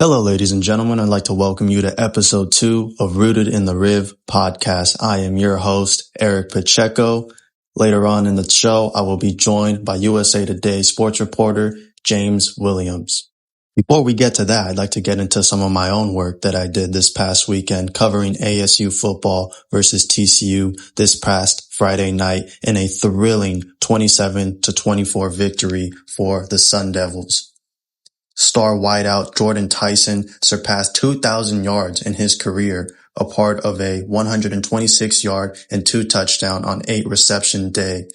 Hello, ladies and gentlemen. I'd like to welcome you to episode 2 of Rooted in the Riv podcast. I am your host, Eric Pacheco. Later on in the show, I will be joined by USA Today sports reporter James Williams. Before we get to that, I'd like to get into some of my own work that I did this past weekend covering ASU football versus TCU this past Friday night in a thrilling 27-24 victory for the Sun Devils. Star wideout Jordan Tyson surpassed 2,000 yards in his career, a part of a 126-yard and 2-touchdown on 8 reception day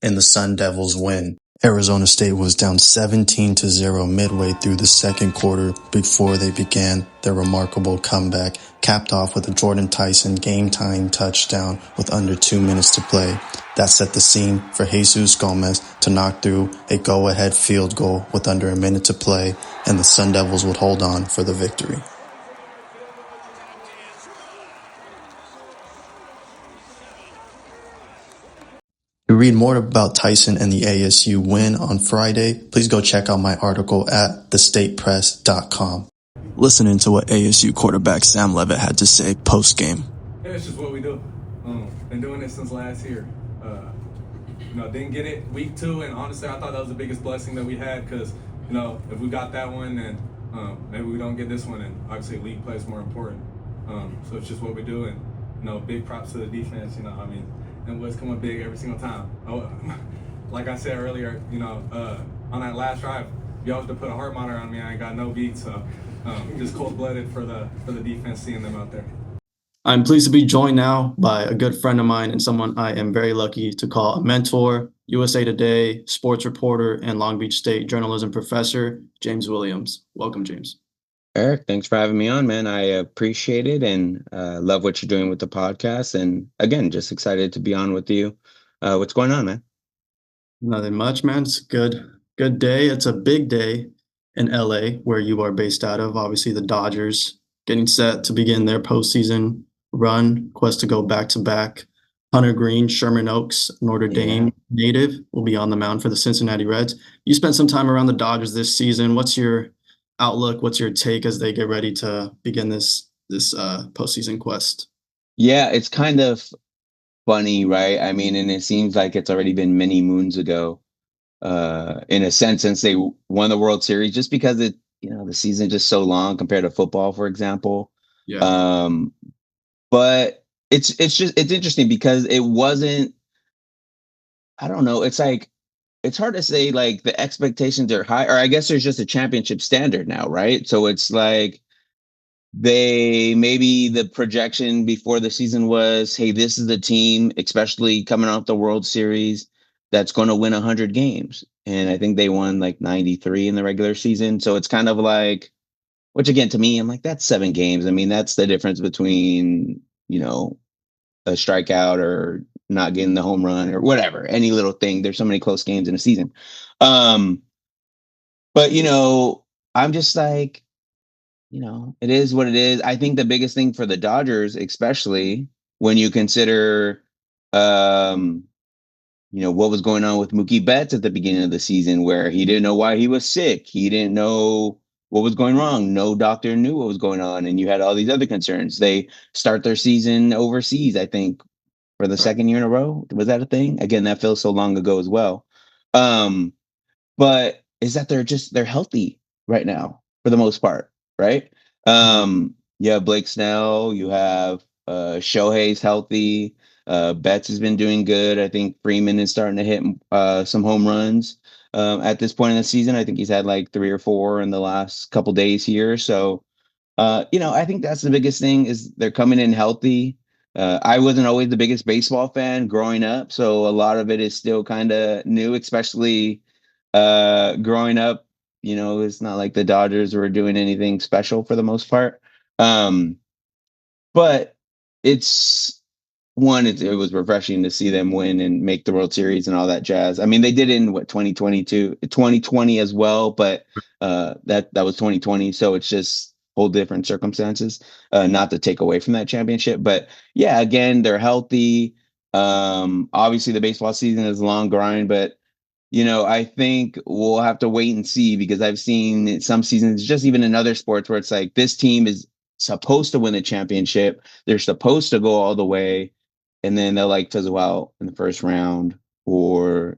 in the Sun Devils win. Arizona State was down 17-0 midway through the second quarter before they began their remarkable comeback, capped off with a Jordan Tyson game-tying touchdown with under 2 minutes to play. That set the scene for Jesus Gomez to knock through a go-ahead field goal with under a minute to play, and the Sun Devils would hold on for the victory. To read more about Tyson and the ASU win on Friday, please go check out my article at thestatepress.com. Listening to what ASU quarterback Sam Levitt had to say post-game. Yeah, it's just what we do. Been doing it since last year. Didn't get it week 2, and honestly, I thought that was the biggest blessing that we had because, if we got that one, then maybe we don't get this one, and obviously league play is more important. So it's just what we do, and, big props to the defense, and what's coming big every single time. Like I said earlier, on that last drive, y'all have to put a heart monitor on me. I ain't got no beat, so just cold-blooded for the defense, seeing them out there. I'm pleased to be joined now by a good friend of mine and someone I am very lucky to call a mentor, USA Today sports reporter and Long Beach State journalism professor, James Williams. Welcome, James. Eric, thanks for having me on, man. I appreciate it and love what you're doing with the podcast. And again, just excited to be on with you. What's going on, man? Nothing much, man. It's a good day. It's a big day in LA where you are based out of. Obviously, the Dodgers getting set to begin their postseason run, quest to go back-to-back. Hunter Green, Sherman Oaks, Notre Dame native will be on the mound for the Cincinnati Reds. You spent some time around the Dodgers this season. What's your outlook? What's your take as they get ready to begin this postseason quest? Yeah, it's kind of funny, right? I mean, and it seems like it's already been many moons ago, in a sense, since they won the World Series, just because the season is just so long compared to football, for example. Yeah. But it's interesting because it wasn't, I don't know, it's like, it's hard to say like the expectations are high, or I guess there's just a championship standard now, right? So it's like maybe the projection before the season was, hey, this is the team, especially coming off the World Series, that's going to win 100 games. And I think they won like 93 in the regular season. So it's kind of like, which again, to me, I'm like, that's 7 games. I mean, that's the difference between, a strikeout or not getting the home run or whatever, any little thing. There's so many close games in a season. But, I'm just like, it is what it is. I think the biggest thing for the Dodgers, especially when you consider, what was going on with Mookie Betts at the beginning of the season, where he didn't know why he was sick. He didn't know what was going wrong. No doctor knew what was going on. And you had all these other concerns. They start their season overseas, I think, for the second year in a row. Was that a thing? Again, that feels so long ago as well. But is that they're healthy right now for the most part, right? You have Blake Snell, you have Shohei's healthy. Betts has been doing good. I think Freeman is starting to hit some home runs. At this point in the season, I think he's had like 3 or 4 in the last couple days here. So, I think that's the biggest thing is they're coming in healthy. I wasn't always the biggest baseball fan growing up, so a lot of it is still kind of new, especially growing up. It's not like the Dodgers were doing anything special for the most part. But it was refreshing to see them win and make the World Series and all that jazz. I mean, they did it in 2020 as well, but that was 2020. So it's just whole different circumstances, not to take away from that championship. But yeah, again, they're healthy. Obviously the baseball season is a long grind, but I think we'll have to wait and see, because I've seen some seasons, just even in other sports, where it's like this team is supposed to win the championship. They're supposed to go all the way, and then they'll like fizzle out in the first round, or,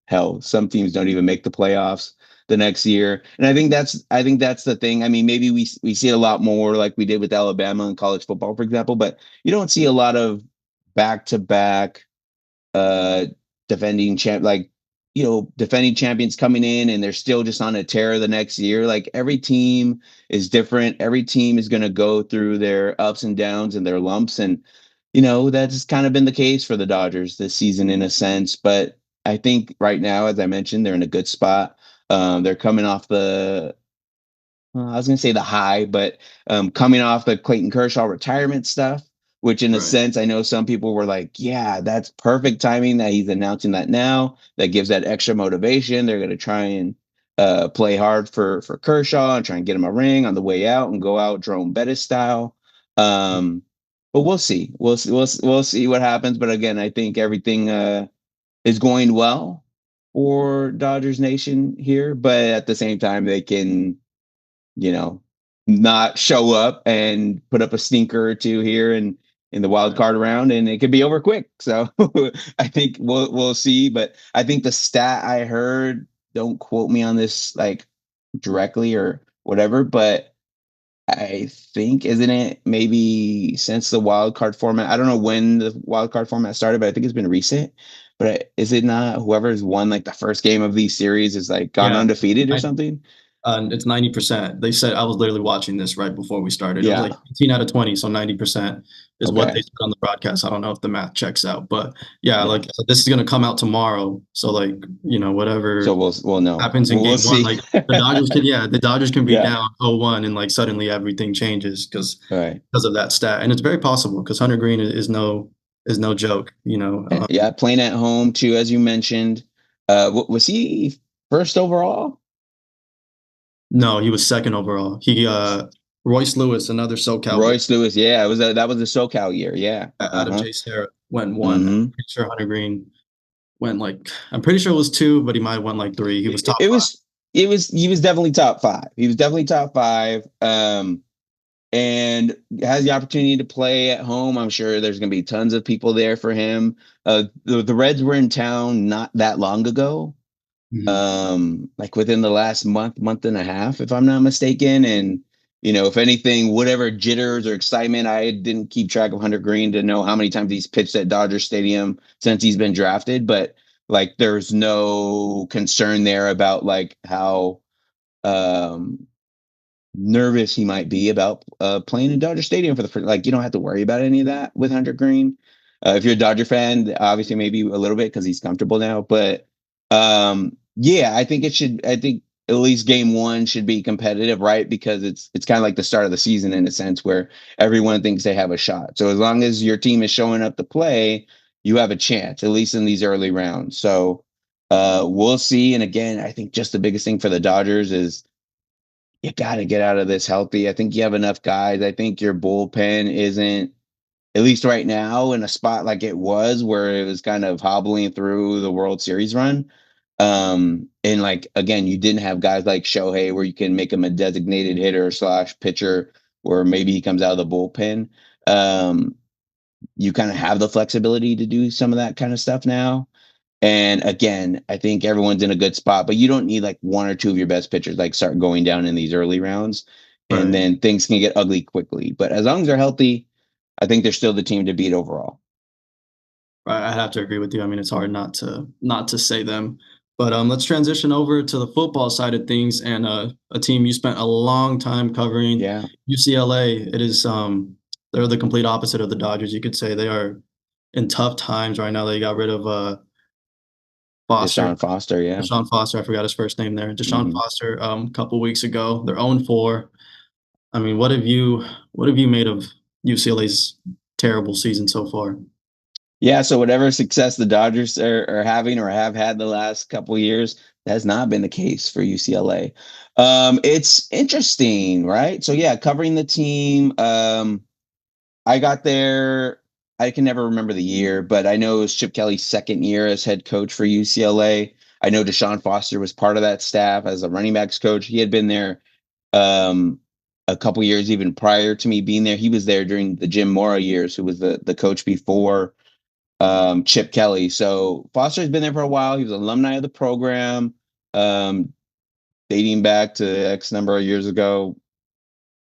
hell, some teams don't even make the playoffs the next year. And I think that's the thing. I mean, maybe we see it a lot more like we did with Alabama in college football, for example, but you don't see a lot of back to back uh defending champions coming in and they're still just on a tear the next year. Like, every team is different. Every team is going to go through their ups and downs and their lumps. And, that's kind of been the case for the Dodgers this season in a sense. But I think right now, as I mentioned, they're in a good spot. They're coming off I was going to say the high, but coming off the Clayton Kershaw retirement stuff, which in a Right. sense, I know some people were like, yeah, that's perfect timing that he's announcing that now. That gives that extra motivation. They're going to try and play hard for Kershaw and try and get him a ring on the way out and go out Jerome Bettis style. But we'll see. We'll see what happens. But again, I think everything is going well for Dodgers Nation here. But at the same time, they can you know, not show up and put up a stinker or two here in the wild Right. card round, and it could be over quick. So I think we'll see. But I think the stat I heard, don't quote me on this like directly or whatever, but I think, isn't it maybe since the wild card format? I don't know when the wild card format started, but I think it's been recent. But is it not whoever's won like the first game of these series is like gone Yeah. undefeated or something? It's 90%. They said I was literally watching this right before we started. It was like Yeah. 18 out of 20, so 90% is what they Okay. said on the broadcast. I don't know if the math checks out, but yeah, Yeah. like so this is gonna come out tomorrow. So like, So whatever we'll know. happens in We'll game one, see. like the Dodgers can be Yeah. down 0-1 and like suddenly everything changes because All right. of that stat. And it's very possible because Hunter Green is no joke, Yeah. Playing at home too, as you mentioned. Was he first overall? No, he was second overall. He Royce Lewis, another SoCal boy Royce Lewis. Yeah. That was the SoCal year. Yeah. out of Uh-huh. J Sarah went one. I'm Mm-hmm. pretty sure Hunter Green went like I'm pretty sure it was two, but he might have went like three. He was top It five. was he was definitely top five. He was definitely top five. And has the opportunity to play at home. I'm sure there's going to be tons of people there for him. The Reds were in town not that long ago, Mhm. like within the last month and a half, if I'm not mistaken. And if anything, whatever jitters or excitement, I didn't keep track of Hunter Green to know how many times he's pitched at Dodger Stadium since he's been drafted, but like there's no concern there about like how um nervous he might be about playing in Dodger Stadium for the first. Like, you don't have to worry about any of that with Hunter Green. If you're a Dodger fan, obviously maybe a little bit because he's comfortable now. But yeah, I think it should. I think at least game one should be competitive, right? Because it's kind of like the start of the season in a sense where everyone thinks they have a shot. So as long as your team is showing up to play, you have a chance, at least in these early rounds. So we'll see. And again, I think just the biggest thing for the Dodgers is you got to get out of this healthy. I think you have enough guys. I think your bullpen isn't, at least right now, in a spot like it was where it was kind of hobbling through the World Series run. And like, again, you didn't have guys like Shohei where you can make him a designated hitter slash pitcher, or maybe he comes out of the bullpen. Um, you kind of have the flexibility to do some of that kind of stuff now. And again, I think everyone's in a good spot, but you don't need like one or two of your best pitchers like start going down in these early rounds, and Right. then things can get ugly quickly. But as long as they're healthy, I think they're still the team to beat overall. Right. I'd have to agree with you. I mean, it's hard not to say them. But let's transition over to the football side of things and a team you spent a long time covering, Yeah, UCLA. It is they're the complete opposite of the Dodgers. You could say they are in tough times right now. They got rid of Foster, Deshaun Foster. Yeah. Deshaun Foster. I forgot his first name there. Deshaun Hmm. Foster. A couple weeks ago, they're 0-4. I mean, what have you made of UCLA's terrible season so far? Yeah. So whatever success the Dodgers are having or have had the last couple of years, that has not been the case for UCLA. It's interesting, right? So yeah, covering the team. I got there. I can never remember the year, but I know it was Chip Kelly's second year as head coach for UCLA. I know Deshaun Foster was part of that staff as a running backs coach. He had been there um, a couple years even prior to me being there. He was there during the Jim Mora years, who was the coach before Chip Kelly. So Foster's been there for a while. He was an alumni of the program, um, dating back to X number of years ago.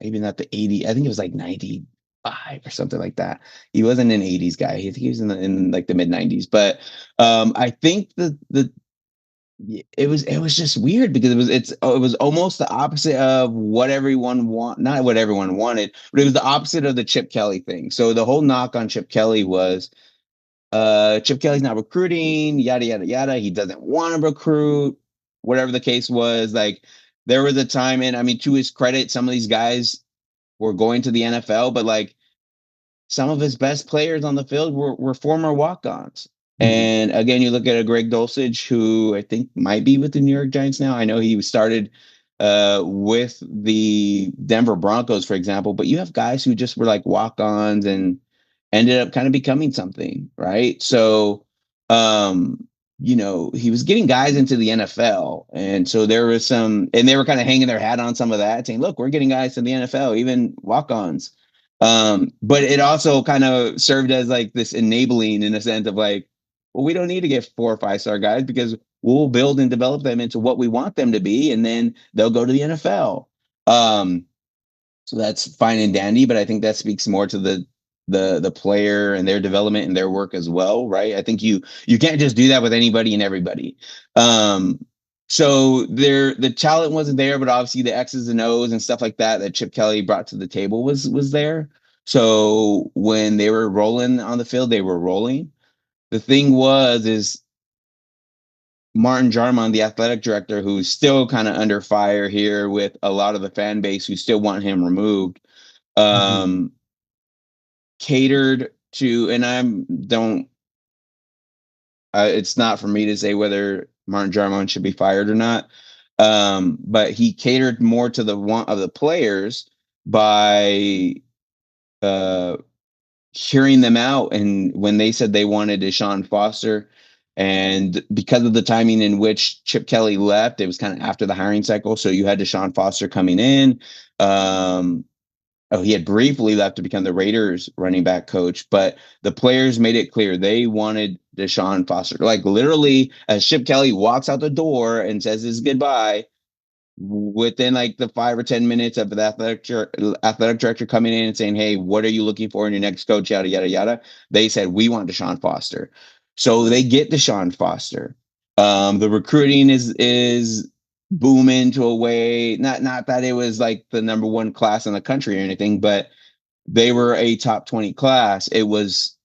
Maybe not the 80. I think it was like 95 or something like that. He wasn't an 80s guy. I think he was in like the mid 90s. But I think the it was just weird because it was almost the opposite of what everyone not what everyone wanted, but it was the opposite of the Chip Kelly thing. So the whole knock on Chip Kelly was Chip Kelly's not recruiting, yada yada yada. He doesn't want to recruit, whatever the case was. Like there was a time, and I mean, to his credit, some of these guys were going to the NFL, but like some of his best players on the field were former walk-ons. And again, you look at a Greg Dulcich, who I think might be with the New York Giants now. I know he started with the Denver Broncos, for example, but you have guys who just were like walk-ons and ended up kind of becoming something, right? So, he was getting guys into the NFL. And so there was and they were kind of hanging their hat on some of that, saying, look, we're getting guys to the NFL, even walk-ons. But it also kind of served as like this enabling in a sense of like, well, we don't need to get 4 or 5-star guys because we'll build and develop them into what we want them to be, and then they'll go to the NFL. So that's fine and dandy, but I think that speaks more to the player and their development and their work as well, right? I think you can't just do that with anybody and everybody. So the talent wasn't there, but obviously the X's and O's and stuff like that Chip Kelly brought to the table was there. So when they were rolling on the field, they were rolling. The thing is Martin Jarmon, the athletic director, who's still kind of under fire here with a lot of the fan base who still want him removed, catered to, and it's not for me to say whether Martin Jarmon should be fired or not. But he catered more to the want of the players by hearing them out. And when they said they wanted Deshaun Foster, and because of the timing in which Chip Kelly left, it was kind of after the hiring cycle. So you had Deshaun Foster coming in. He had briefly left to become the Raiders running back coach, but the players made it clear they wanted Deshaun Foster. Like literally, as Chip Kelly walks out the door and says his goodbye, within like the 5 or 10 minutes of the athletic director coming in and saying, hey, what are you looking for in your next coach, yada yada yada, they said we want Deshaun Foster. So they get Deshaun Foster. The recruiting is booming to a way, not that it was like the number one class in the country or anything, but they were a top 20 class. It was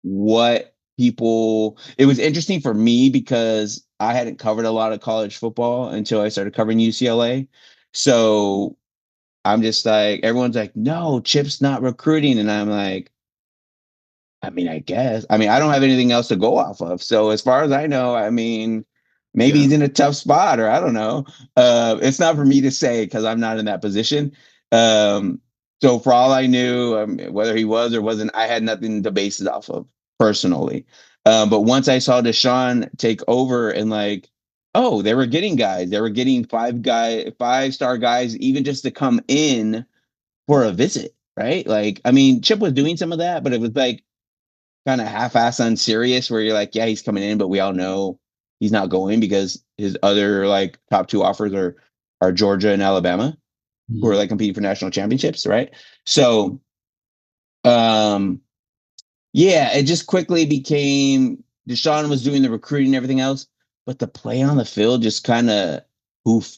it was interesting for me because I hadn't covered a lot of college football until I started covering UCLA. So I'm just like, everyone's like, no, Chip's not recruiting. And I'm like, I mean, I guess. I mean, I don't have anything else to go off of. So as far as I know, I mean, maybe he's in a tough spot, or I don't know. It's not for me to say because I'm not in that position. So for all I knew, whether he was or wasn't, I had nothing to base it off of personally. But once I saw Deshaun take over and like, oh, they were getting guys. They were getting 5-star guys, even just to come in for a visit, right? Like, I mean, Chip was doing some of that, but it was like kind of half-ass unserious where you're like, yeah, he's coming in, but we all know he's not going because his other like top 2 offers are Georgia and Alabama, who are like competing for national championships, right? So yeah, it just quickly became Deshaun was doing the recruiting and everything else, but the play on the field just kind of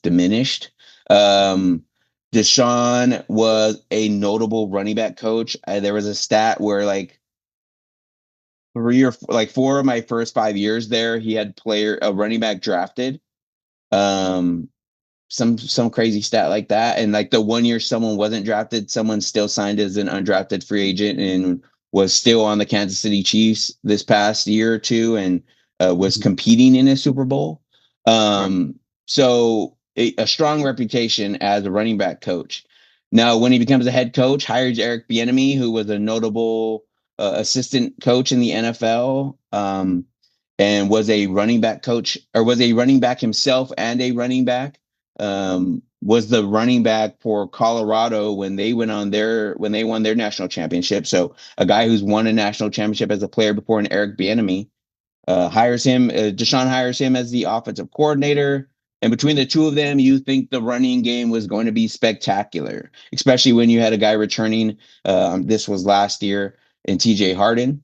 diminished. Deshaun was a notable running back coach. There was a stat where like 4 of my first 5 years there, he had a running back drafted. Some crazy stat like that. And like the 1 year someone wasn't drafted, someone still signed as an undrafted free agent and was still on the Kansas City Chiefs this past year or two and was competing in a Super Bowl. So a strong reputation as a running back coach. Now, when he becomes a head coach, hires Eric Bieniemy, who was a notable assistant coach in the NFL. and was a running back coach, or was a running back himself and a running back. Was the running back for Colorado when they won their national championship. So a guy who's won a national championship as a player before, and Eric Bieniemy hires him. Deshaun hires him as the offensive coordinator. And between the two of them, you think the running game was going to be spectacular, especially when you had a guy returning. This was last year in TJ Harden.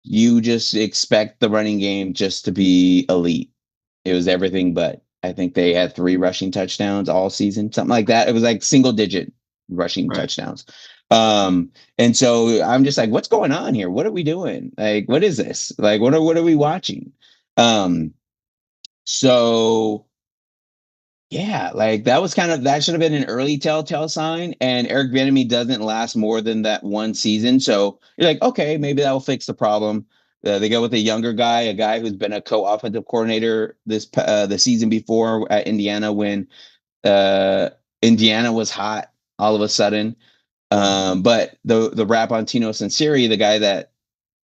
You just expect the running game just to be elite. It was everything but. I think they had 3 rushing touchdowns all season, something like that. It was like single digit rushing touchdowns. And so I'm just like, what's going on here? What are we doing? Like, what is this? Like, what are we watching? So yeah, like that should have been an early telltale sign. And Eric Bieniemy doesn't last more than that one season. So you're like, okay, maybe that will fix the problem. They go with a younger guy, a guy who's been a co-offensive coordinator the season before at Indiana when Indiana was hot all of a sudden. But the rap on Tino Sinceri, the guy that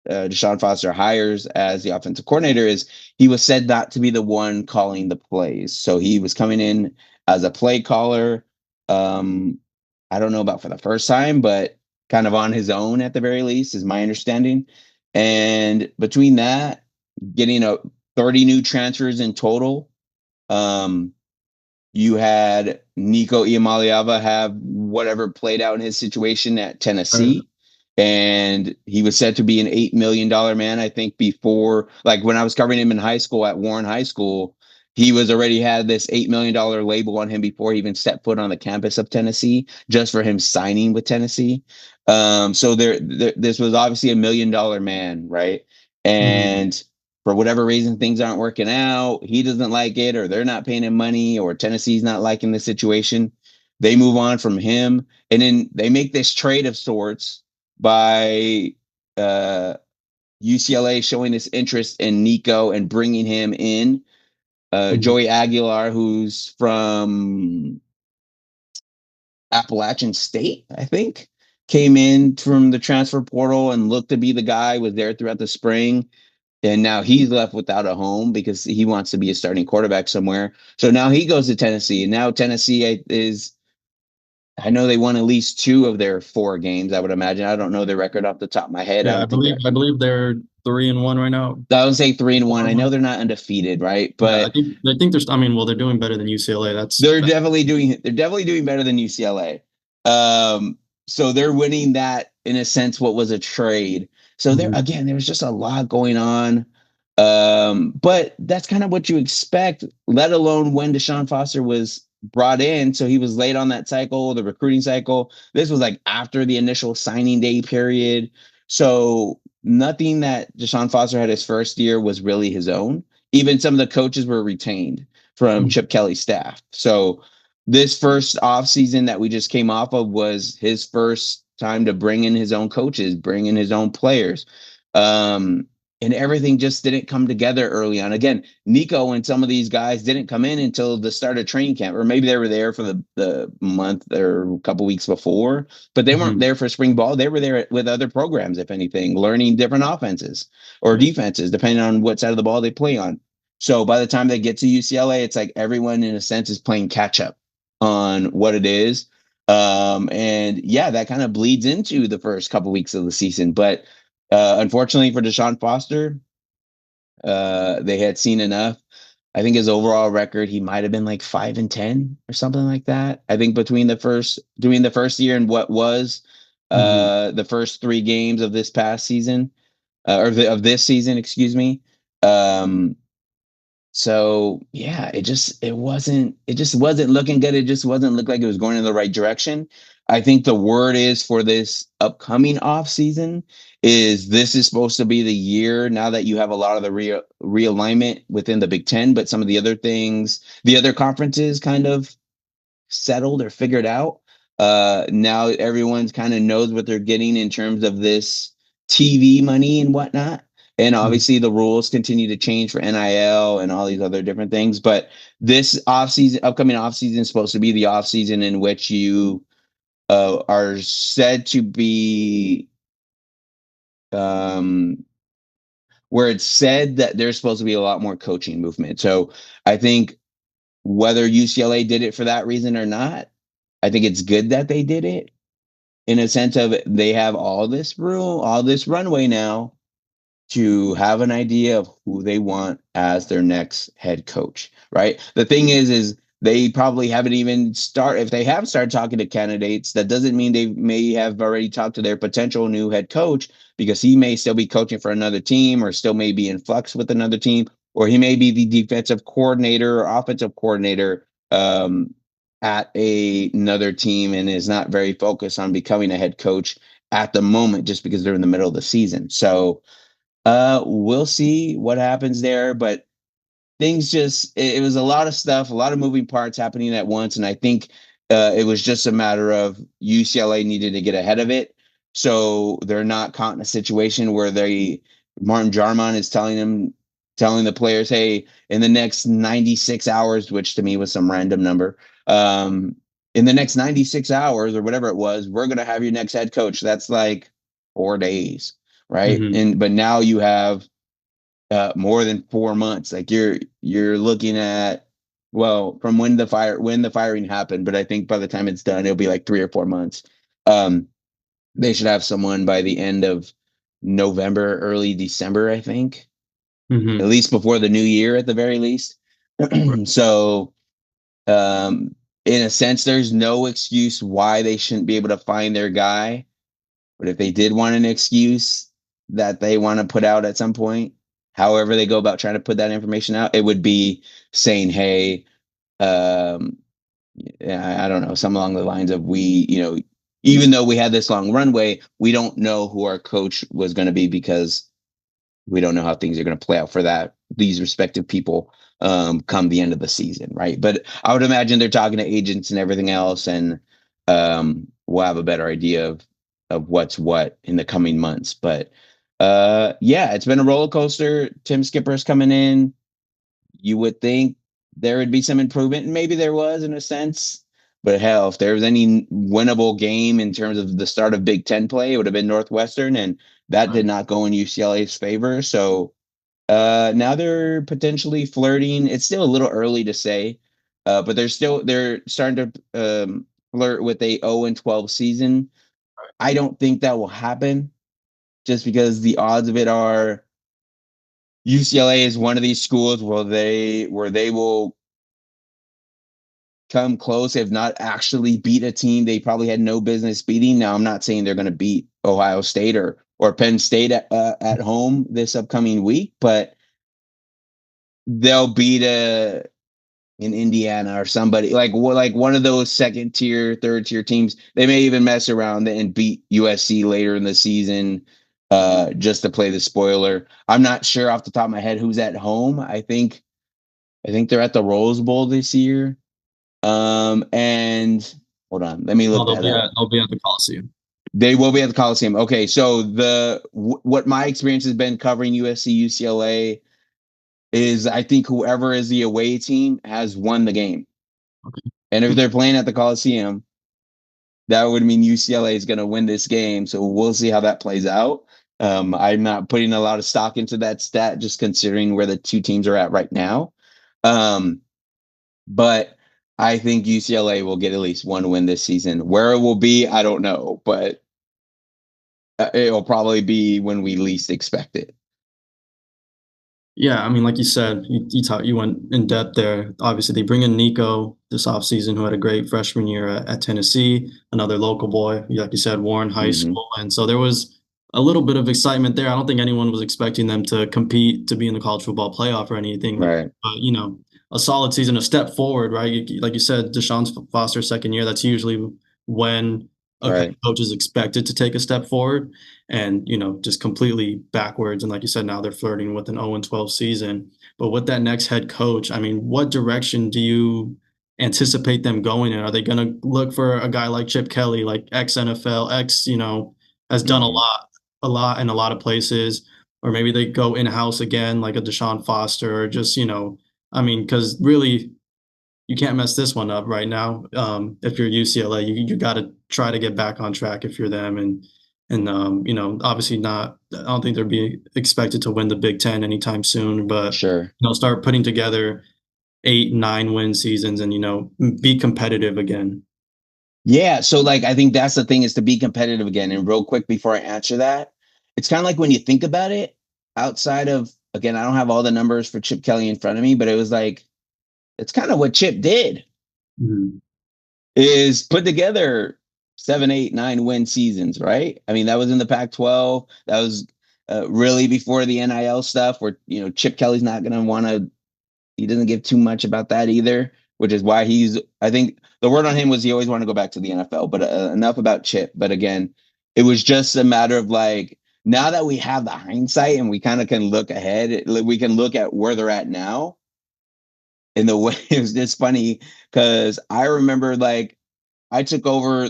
Deshaun Foster hires as the offensive coordinator, is he was said not to be the one calling the plays. So he was coming in as a play caller. I don't know about for the first time, but kind of on his own at the very least, is my understanding. And between that, getting 30 new transfers in total, you had Nico Iamaleava have whatever played out in his situation at Tennessee. And he was said to be an $8 million man, I think, before, like when I was covering him in high school at Warren High School, he was already had this $8 million label on him before he even stepped foot on the campus of Tennessee, just for him signing with Tennessee. So this was obviously $1 million man, right? And for whatever reason, things aren't working out. He doesn't like it, or they're not paying him money, or Tennessee's not liking the situation. They move on from him, and then they make this trade of sorts by UCLA showing this interest in Nico and bringing him in. Joey Aguilar, who's from Appalachian State, I think, came in from the transfer portal and looked to be the guy, was there throughout the spring. And now he's left without a home because he wants to be a starting quarterback somewhere. So now he goes to Tennessee. And now Tennessee I know they won at least 2 of their 4 games, I would imagine. I don't know their record off the top of my head. Yeah, I believe they're 3-1 right now. I would say 3-1. I know they're not undefeated, right? But yeah, I think there's. I mean, well, they're doing better than UCLA. They're definitely doing better than UCLA. So they're winning that, in a sense, what was a trade. So there was just a lot going on. But that's kind of what you expect, let alone when Deshaun Foster was brought in. So he was late on that cycle, the recruiting cycle. This was like after the initial signing day period. So nothing that Deshaun Foster had his first year was really his own. Even some of the coaches were retained from Chip Kelly's staff. So this first offseason that we just came off of was his first time to bring in his own coaches, bring in his own players. And everything just didn't come together early on. Again, Nico and some of these guys didn't come in until the start of training camp, or maybe they were there for the month or a couple weeks before, but they weren't there for spring ball. They were there with other programs, if anything, learning different offenses or defenses, depending on what side of the ball they play on. So by the time they get to UCLA, it's like everyone, in a sense, is playing catch up on what it is. And yeah, that kind of bleeds into the first couple weeks of the season. But unfortunately for Deshaun Foster, they had seen enough. I think his overall record, he might have been like 5-10 or something like that. I think doing the first year and what was the first 3 games of this past season, of this season, excuse me. So yeah, it just wasn't looking good. It just wasn't look like it was going in the right direction. I think the word is for this upcoming off season is this is supposed to be the year, now that you have a lot of the realignment within the Big Ten, but some of the other things, the other conferences kind of settled or figured out. Now everyone's kind of knows what they're getting in terms of this TV money and whatnot. And obviously the rules continue to change for NIL and all these other different things. But this upcoming offseason is supposed to be the offseason in which you are said to be where it's said that there's supposed to be a lot more coaching movement. So I think whether UCLA did it for that reason or not, I think it's good that they did it in a sense of they have all this room, all this runway now to have an idea of who they want as their next head coach, right? The thing is they probably haven't even if they have started talking to candidates, that doesn't mean they may have already talked to their potential new head coach, because he may still be coaching for another team or still may be in flux with another team, or he may be the defensive coordinator or offensive coordinator at another team and is not very focused on becoming a head coach at the moment just because they're in the middle of the season. So we'll see what happens there, but it was a lot of stuff, a lot of moving parts happening at once. And I think it was just a matter of UCLA needed to get ahead of it. So they're not caught in a situation where Martin Jarmon is telling the players, hey, in the next 96 hours, which to me was some random number, in the next 96 hours or whatever it was, we're going to have your next head coach. That's like 4 days. Right. But now you have more than 4 months. Like you're looking at, well, from when the firing happened, but I think by the time it's done, it'll be like 3 or 4 months. They should have someone by the end of November, early December, I think, at least before the new year, at the very least. So, in a sense, there's no excuse why they shouldn't be able to find their guy. But if they did want an excuse that they want to put out at some point, however they go about trying to put that information out, it would be saying, hey, I don't know, something along the lines of even though we had this long runway, we don't know who our coach was going to be because we don't know how things are going to play out for these respective people come the end of the season, right? But I would imagine they're talking to agents and everything else, and we'll have a better idea of what's what in the coming months. But yeah, it's been a roller coaster. Tim Skipper's coming in. You would think there would be some improvement, and maybe there was in a sense. But hell, if there was any winnable game in terms of the start of Big Ten play, it would have been Northwestern, and that did not go in UCLA's favor. So now they're potentially flirting. It's still a little early to say, but they're starting to flirt with a 0-12 season. I don't think that will happen, just because the odds of it are UCLA is one of these schools where they will come close, if not actually beat a team they probably had no business beating. Now, I'm not saying they're going to beat Ohio State or Penn State at home this upcoming week, but they'll beat in Indiana or somebody like one of those second tier, third tier teams. They may even mess around and beat USC later in the season just to play the spoiler. I'm not sure off the top of my head who's at home. I think they're at the Rose Bowl this year. And hold on, let me look that up. They'll be at the Coliseum. They will be at the Coliseum. Okay, so what my experience has been covering USC UCLA is I think whoever is the away team has won the game. Okay. And if they're playing at the Coliseum, that would mean UCLA is going to win this game. So we'll see how that plays out. I'm not putting a lot of stock into that stat, just considering where the two teams are at right now. But I think UCLA will get at least one win this season. Where it will be, I don't know, but it will probably be when we least expect it. Yeah, I mean, like you said, you went in depth there. Obviously, they bring in Nico this offseason, who had a great freshman year at Tennessee, another local boy, like you said, Warren High School. And so there was a little bit of excitement there. I don't think anyone was expecting them to compete to be in the college football playoff or anything. Right. But, a solid season, a step forward, right? Like you said, Deshaun Foster's second year, that's usually when a coach is expected to take a step forward, and just completely backwards. And like you said, now they're flirting with an 0-12 season. But with that next head coach, I mean, what direction do you anticipate them going in? Are they going to look for a guy like Chip Kelly, like ex-NFL, has done a lot in a lot of places, or maybe they go in-house again, like a Deshaun Foster, or just, because really you can't mess this one up right now. If you're UCLA, you got to try to get back on track if you're them, and And, obviously not, I don't think they're being expected to win the Big Ten anytime soon, but, Sure. start putting together 8, 9 win seasons and, be competitive again. Yeah. So like, I think that's the thing, is to be competitive again. And real quick before I answer that, it's kind of like when you think about it, outside of, again, I don't have all the numbers for Chip Kelly in front of me, but it was like, it's kind of what Chip did, is put together 7, 8, 9 win seasons, right? I mean, that was in the Pac-12. That was really before the NIL stuff, where, Chip Kelly's not going to want to, he doesn't give too much about that either, which is why I think the word on him was he always wanted to go back to the NFL, but enough about Chip. But again, it was just a matter of like, now that we have the hindsight and we kind of can look ahead, we can look at where they're at now. In the way, it was just funny because I remember like I took over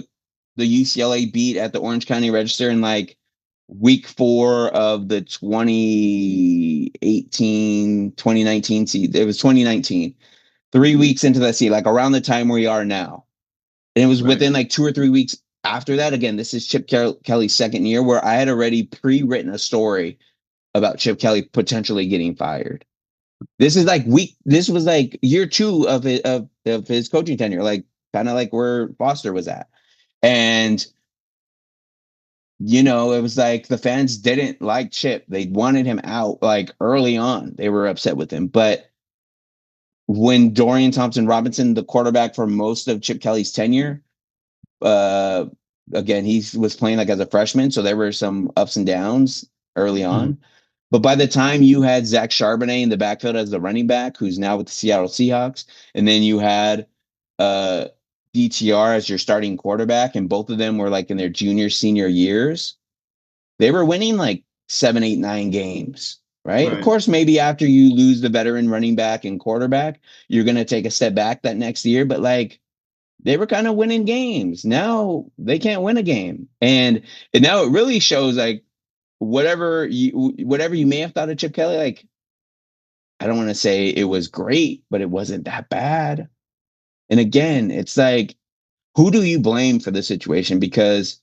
the UCLA beat at the Orange County Register in like week 4 of the 2019 season. It was 2019, 3 weeks into that season, like around the time we are now. And it was within like 2 or 3 weeks after that. Again, this is Chip Kelly's second year, where I had already pre-written a story about Chip Kelly potentially getting fired. This was like year 2 of his coaching tenure, like kind of like where Foster was at. And, it was like the fans didn't like Chip. They wanted him out like early on. They were upset with him. But when Dorian Thompson-Robinson, the quarterback for most of Chip Kelly's tenure, again, he was playing like as a freshman. So there were some ups and downs early on. But by the time you had Zach Charbonnet in the backfield as the running back, who's now with the Seattle Seahawks, and then you had DTR as your starting quarterback, and both of them were like in their junior, senior years, they were winning like 7, 8, 9 games, right? Of course, maybe after you lose the veteran running back and quarterback, you're going to take a step back that next year. But like, they were kind of winning games. Now they can't win a game. And now it really shows like, whatever you may have thought of Chip Kelly, like, I don't want to say it was great, but it wasn't that bad. And again, it's like, who do you blame for the situation? Because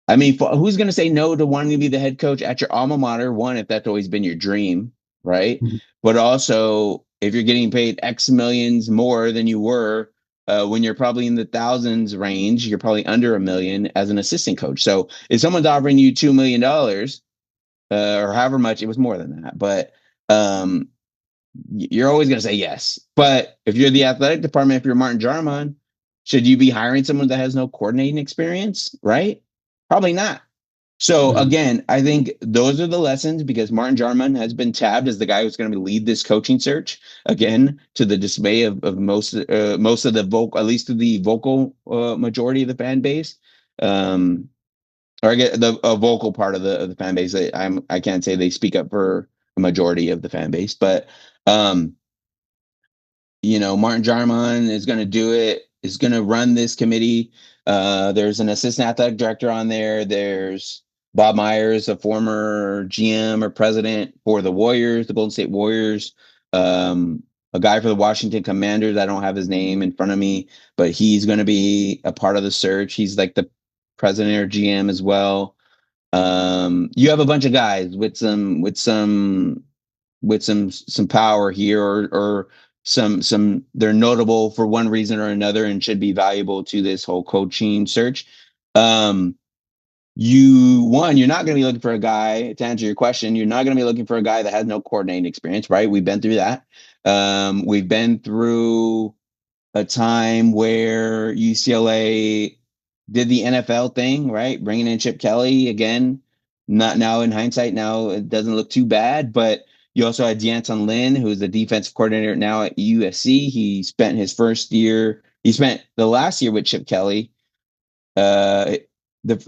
I mean, who's going to say no to wanting to be the head coach at your alma mater? One, if that's always been your dream, right? But also, if you're getting paid X millions more than you were when you're probably in the thousands range, you're probably under $1 million as an assistant coach. So if someone's offering you $2 million or however much, it was more than that, but you're always going to say yes. But if you're the athletic department, if you're Martin Jarman, should you be hiring someone that has no coordinating experience, right? Probably not. So again, I think those are the lessons, because Martin Jarman has been tabbed as the guy who's going to lead this coaching search, again, to the dismay of most of the vocal, at least to the vocal majority of the fan base, or I get the vocal part of the fan base. I can't say they speak up for a majority of the fan base, but Martin Jarman is going to do it. Is going to run this committee. There's an assistant athletic director on there. There's Bob Myers, a former GM or president for the Warriors, the Golden State Warriors. A guy for the Washington Commanders. I don't have his name in front of me, but he's going to be a part of the search. He's like the president or GM as well. You have a bunch of guys with some power here, or some they're notable for one reason or another and should be valuable to this whole coaching search. You're not going to be looking for a guy, to answer your question, you're not going to be looking for a guy that has no coordinating experience, right? We've been through that. We've been through a time where UCLA did the NFL thing, right? Bringing in Chip Kelly again. Not now in hindsight, now it doesn't look too bad, but you also had D'Anton Lynn, who's the defensive coordinator now at USC. He spent the last year with Chip Kelly. The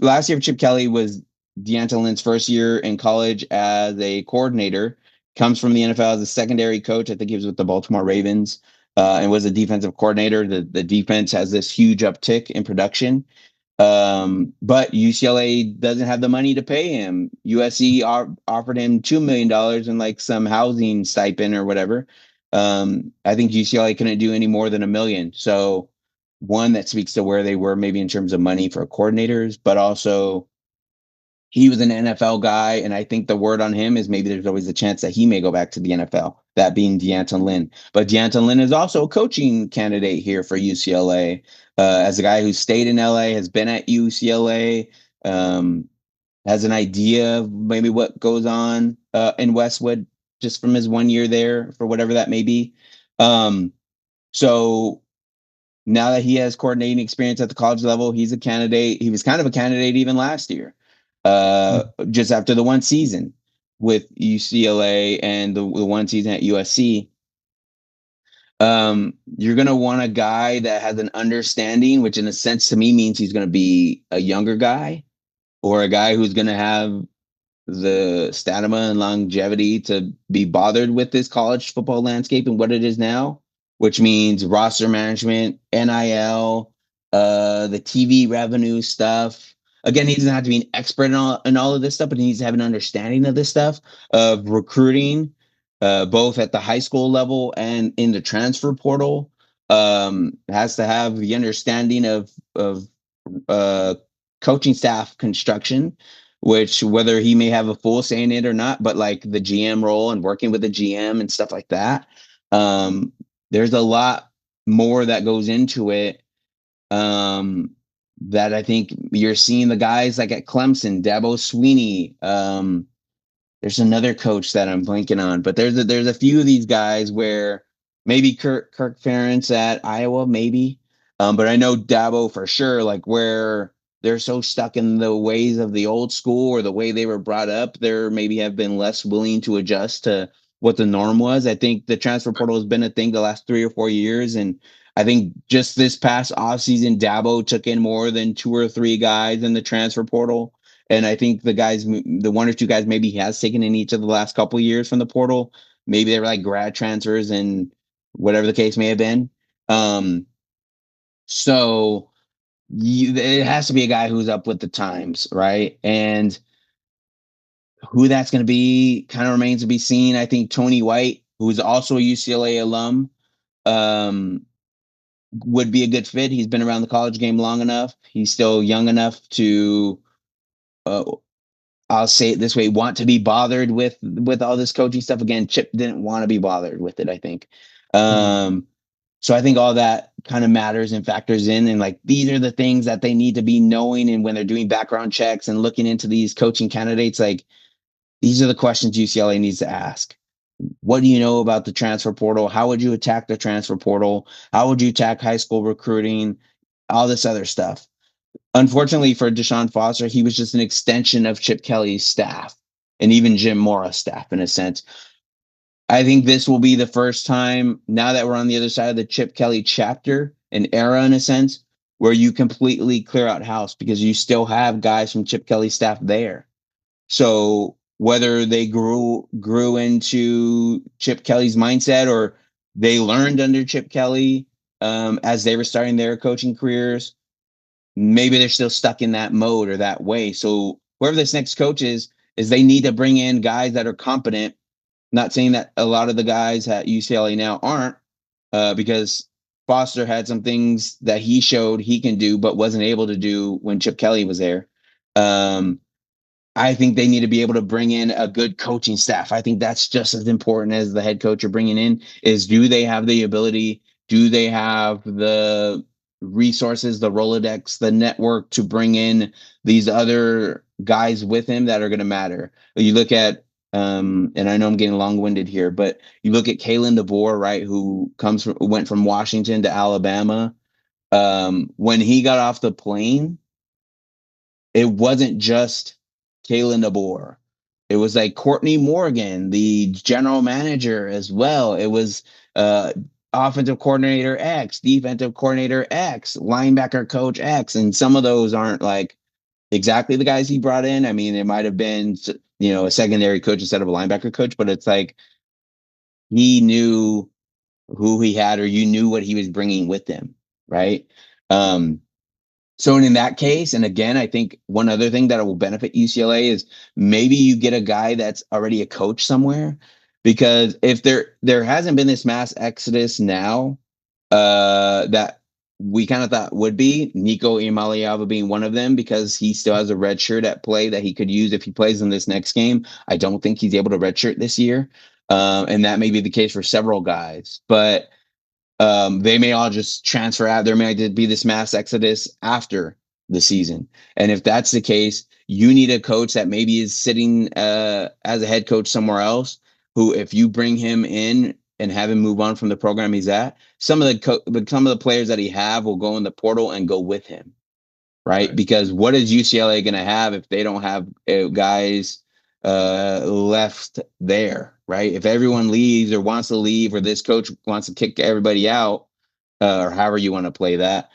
last year of Chip Kelly was D'Anton Lynn's first year in college as a coordinator. Comes from the NFL as a secondary coach. I think he was with the Baltimore Ravens and was a defensive coordinator. The defense has this huge uptick in production. But UCLA doesn't have the money to pay him. USC offered him $2 million and like some housing stipend or whatever. I think UCLA couldn't do any more than $1 million. So one, that speaks to where they were maybe in terms of money for coordinators, but also he was an NFL guy, and I think the word on him is maybe there's always a chance that he may go back to the NFL, that being D'Anton Lynn. But D'Anton Lynn is also a coaching candidate here for UCLA. As a guy who stayed in LA, has been at UCLA, has an idea of maybe what goes on in Westwood just from his 1 year there, for whatever that may be. So now that he has coordinating experience at the college level, he's a candidate. He was kind of a candidate even last year, just after the one season with UCLA and the one season at USC. You're going to want a guy that has an understanding, which in a sense to me means he's going to be a younger guy, or a guy who's going to have the stamina and longevity to be bothered with this college football landscape and what it is now, which means roster management, NIL, the TV revenue stuff. Again, he doesn't have to be an expert in all of this stuff, but he needs to have an understanding of this stuff, of recruiting, both at the high school level and in the transfer portal. Has to have the understanding of coaching staff construction, which whether he may have a full say in it or not, but like the GM role and working with the GM and stuff like that. There's a lot more that goes into it. That I think you're seeing the guys like at Clemson, Dabo Sweeney. There's another coach that I'm blanking on, but there's a few of these guys where maybe Kirk Ferentz at Iowa, maybe. But I know Dabo for sure, like where they're so stuck in the ways of the old school or the way they were brought up, there maybe have been less willing to adjust to what the norm was. I think the transfer portal has been a thing the last 3 or 4 years. And I think just this past offseason, Dabo took in more than 2 or 3 guys in the transfer portal. And I think the 1 or 2 guys maybe he has taken in each of the last couple of years from the portal. Maybe they were like grad transfers and whatever the case may have been. So it has to be a guy who's up with the times, right? And who that's going to be kind of remains to be seen. I think Tony White, who's also a UCLA alum, would be a good fit. He's been around the college game long enough. He's still young enough to, I'll say it this way, want to be bothered with all this coaching stuff. Again, Chip didn't want to be bothered with it, I think. So I think all that kind of matters and factors in. And like, these are the things that they need to be knowing. And when they're doing background checks and looking into these coaching candidates, like, these are the questions UCLA needs to ask. What do you know about the transfer portal? How would you attack the transfer portal? How would you attack high school recruiting? All this other stuff. Unfortunately for Deshaun Foster, he was just an extension of Chip Kelly's staff and even Jim Mora's staff in a sense. I think this will be the first time, now that we're on the other side of the Chip Kelly chapter, an era in a sense, where you completely clear out house because you still have guys from Chip Kelly's staff there. So whether they grew into Chip Kelly's mindset or they learned under Chip Kelly as they were starting their coaching careers, maybe they're still stuck in that mode or that way. So whoever this next coach is they need to bring in guys that are competent. Not saying that a lot of the guys at UCLA now aren't, because Foster had some things that he showed he can do, but wasn't able to do when Chip Kelly was there. I think they need to be able to bring in a good coaching staff. I think that's just as important as the head coach you're bringing in is, do they have the ability? Do they have the resources, the Rolodex, the network to bring in these other guys with him that are going to matter? You look at, and I know I'm getting long-winded here, but you look at Kalen DeBoer, right, who went from Washington to Alabama. When he got off the plane, it wasn't just Kalen DeBoer. It was like Courtney Morgan, the general manager as well. It was offensive coordinator X, defensive coordinator X, linebacker coach X, and some of those aren't like exactly the guys he brought in. I mean, it might have been, a secondary coach instead of a linebacker coach, but it's like he knew who he had, or you knew what he was bringing with him, right? So in that case, and again, I think one other thing that will benefit UCLA is maybe you get a guy that's already a coach somewhere, because if there hasn't been this mass exodus now, that we kind of thought would be Nico Imaliava being one of them, because he still has a red shirt at play that he could use if he plays in this next game. I don't think he's able to redshirt this year. And that may be the case for several guys, but they may all just transfer out. There may be this mass exodus after the season. And if that's the case, you need a coach that maybe is sitting as a head coach somewhere else, who, if you bring him in and have him move on from the program he's at, some of the players that he have will go in the portal and go with him, right? Because what is UCLA going to have if they don't have guys left there, right? If everyone leaves or wants to leave, or this coach wants to kick everybody out, or however you want to play that,